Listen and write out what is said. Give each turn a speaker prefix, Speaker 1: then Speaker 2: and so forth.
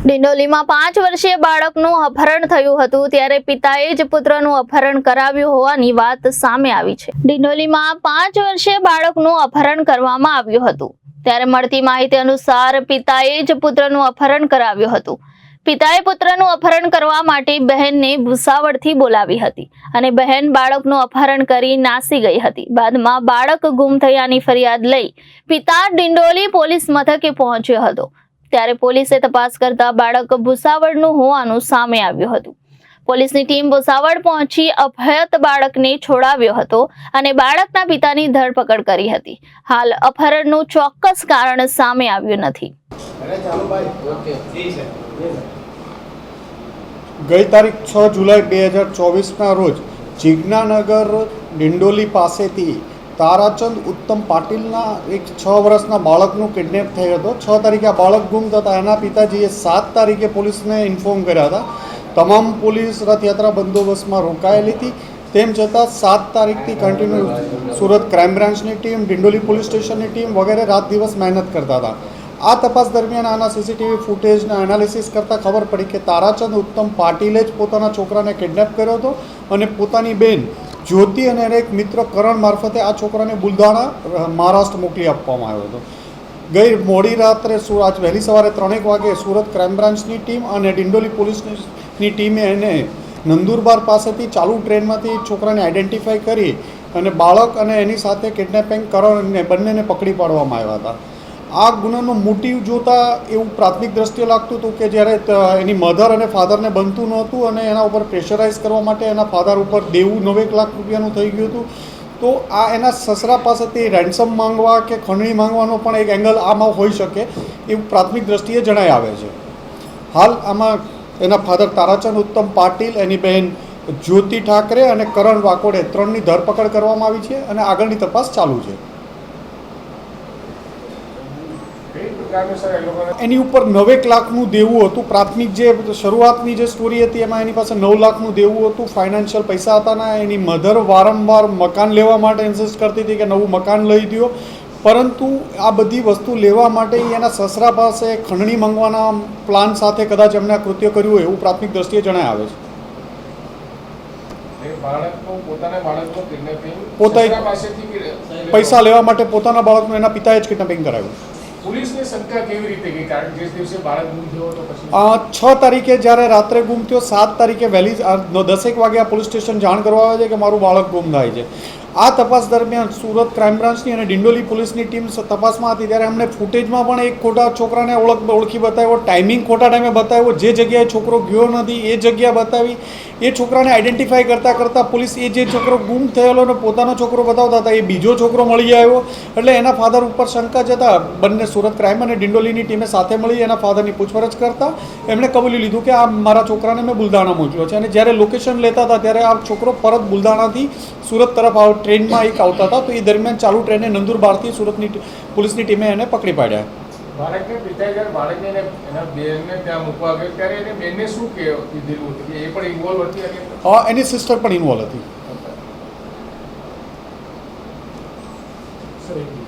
Speaker 1: ડિંડોલીમાં 5 વર્ષીય બાળકનું અપહરણ થયું હતું ત્યારે પિતાએ જ પુત્રનું અપહરણ કરાવ્યું હોવાની વાત સામે આવી છે। ડિંડોલીમાં 5 વર્ષીય બાળકનું અપહરણ કરવામાં આવ્યું હતું ત્યારે મળતી માહિતી અનુસાર પિતાએ જ પુત્રનું અપહરણ કરાવ્યું હતું। પિતાએ પુત્રનું અપહરણ કરવા માટે બહેનને ભૂસાવળથી બોલાવી હતી અને બહેન બાળકનું અપહરણ કરી નાસી ગઈ હતી। બાદમાં બાળક ગુમ થયાની ફરિયાદ લઈ પિતા ડિંડોલી પોલીસ મથકે પહોંચ્યો હતો ત્યારે પોલીસે તપાસ કરતા બાળક ભૂસાવળનું હોવાનું સામે આવ્યું હતું। પોલીસની ટીમ ભૂસાવળ પહોંચી અપહૃત બાળકને છોડાવ્યો હતો અને બાળકના પિતાની ધરપકડ કરી હતી। હાલ અપહરણનું ચોક્કસ કારણ સામે આવ્યું નથી।
Speaker 2: ગઈ તારીખ 6 જુલાઈ 2024ના રોજ જીજ્ઞાનગર ડિંડોલી પાસેથી તારાચંદ ઉત્તમ પાટીલના એક 6 વર્ષના બાળકનું કિડનેપ થયો હતો। 6 તારીખે આ બાળક ગુમ થતા એના પિતાજીએ 7 તારીખે પોલીસને ઇન્ફોર્મ કર્યા હતા। તમામ પોલીસ રથયાત્રા બંદોબસ્તમાં રોકાયેલી હતી। તેમ છતાં 7 તારીખથી કન્ટિન્યુ સુરત ક્રાઇમ બ્રાન્ચની ટીમ, ડિંડોલી પોલીસ સ્ટેશનની ટીમ વગેરે રાત દિવસ મહેનત કરતા હતા। આ તપાસ દરમિયાન આના સીસીટીવી ફૂટેજના એનાલિસિસ કરતાં ખબર પડી કે તારાચંદ ઉત્તમ પાટીલે જ પોતાના છોકરાને કિડનેપ કર્યો હતો અને પોતાની બેન જ્યોતિ અને એક મિત્ર કરણ મારફતે આ છોકરાને બુલધાણા મહારાષ્ટ્ર મોકલી આપવામાં આવ્યો હતો। ગઈ મોડી રાત્રે આજ વહેલી સવારે 3 વાગે સુરત ક્રાઇમ બ્રાન્ચની ટીમ અને ડિંડોલી પોલીસની ટીમે એને નંદુરબાર પાસેથી ચાલુ ટ્રેનમાંથી છોકરાને આઈડેન્ટિફાઈ કરી અને બાળક અને એની સાથે કિડનેપિંગ કરણને બંનેને પકડી પાડવામાં આવ્યા હતા। આ ગુનાનો મોટિવ જોતાં એવું પ્રાથમિક દ્રષ્ટિએ લાગતું હતું કે જ્યારે એની મધર અને ફાધરને બનતું નહોતું અને એના ઉપર પ્રેશરાઇઝ કરવા માટે એના ફાધર ઉપર દેવું 9 લાખ રૂપિયાનું થઈ ગયું હતું, તો આ એના સસરા પાસેથી રેન્સમ માંગવા કે ખંડણી માંગવાનો પણ એક એંગલ આમાં હોઈ શકે એવું પ્રાથમિક દ્રષ્ટિએ જણાઈ આવે છે। હાલ આમાં એના ફાધર તારાચંદ ઉત્તમ પાટીલ, એની બહેન જ્યોતિ ઠાકરે અને કરણ વાકોડે 3ની ધરપકડ કરવામાં આવી છે અને આગળની તપાસ ચાલુ છે। એની ઉપર 9 લાખનું દેવું હતું। પ્રાથમિક જે શરૂઆતની જે સ્ટોરી હતી એમાં એની પાસે 9 લાખનું દેવું હતું, ફાઇનાન્શિયલ પૈસા હતા। એની મધર વારંવાર મકાન લેવા માટે ઇન્સિસ્ટ કરતી હતી કે નવું મકાન લઈ દો, પરંતુ આ બધી વસ્તુ લેવા માટે એના સસરા પાસે ખંડણી માંગવાના પ્લાન સાથે કદાચ એમને આ કૃત્ય કર્યું હોય એવું પ્રાથમિક દ્રષ્ટિએ જણાય આવે છે। પોતે પૈસા લેવા માટે પોતાના બાળકનું એના પિતાએ જ કિડનેપિંગ કરાવ્યું।
Speaker 3: પોલીસની શંકા કેવી રીતે ગઈ? કારણ કે જે દિવસે બાળક ગુમ થયો હતો પછી
Speaker 2: 6 તારીખે જ્યારે રાત્રે ગુમ થયો, 7 તારીખે વહેલી 10 વાગે આ પોલીસ સ્ટેશન જાણ કરવા આવે છે કે મારું બાળક ગુમ થાય છે। આ તપાસ દરમિયાન સુરત ક્રાઇમ બ્રાન્ચની અને ડિંડોલી પોલીસની ટીમ તપાસમાં હતી ત્યારે અમને ફૂટેજમાં પણ એક ખોટા છોકરાને ઓળખી બતાવ્યો, ટાઈમિંગ ખોટા ટાઈમે બતાવ્યો, જે જગ્યાએ છોકરો ગયો નથી એ જગ્યા બતાવી। એ છોકરાને આઈડેન્ટિફાઈ કરતાં પોલીસ એ જે છોકરો ગુમ થયેલો ને પોતાનો છોકરો બતાવતા હતા એ બીજો છોકરો મળી આવ્યો, એટલે એના ફાધર ઉપર શંકા જતાં બંને સુરત ક્રાઇમ અને ડિંડોલીની ટીમે સાથે મળી એના ફાધરની પૂછપરછ કરતાં એમણે કબૂલી લીધું કે આ મારા છોકરાને મેં બુલધાણા મોકલ્યો છે। અને જ્યારે લોકેશન લેતા હતા ત્યારે આ છોકરો પરત બુલધાણાથી સુરત તરફ ટ્રેનમાં એક આવતા હતા, તો એ દરમિયાન ચાલુ ટ્રેને નંદુરબારથી સુરતની પોલીસની ટીમે એને પકડી પાડ્યા।
Speaker 3: બાળકને પિતાએ જ્યારે બાળકને એના બેનને ત્યાં મૂકવા ગયો ત્યારે એને બેનને શું કીધેલું હતું કે એ પણ ઇન્વોલ્વ હતી?
Speaker 2: એની સિસ્ટર પણ ઇન્વોલ્વ હતી।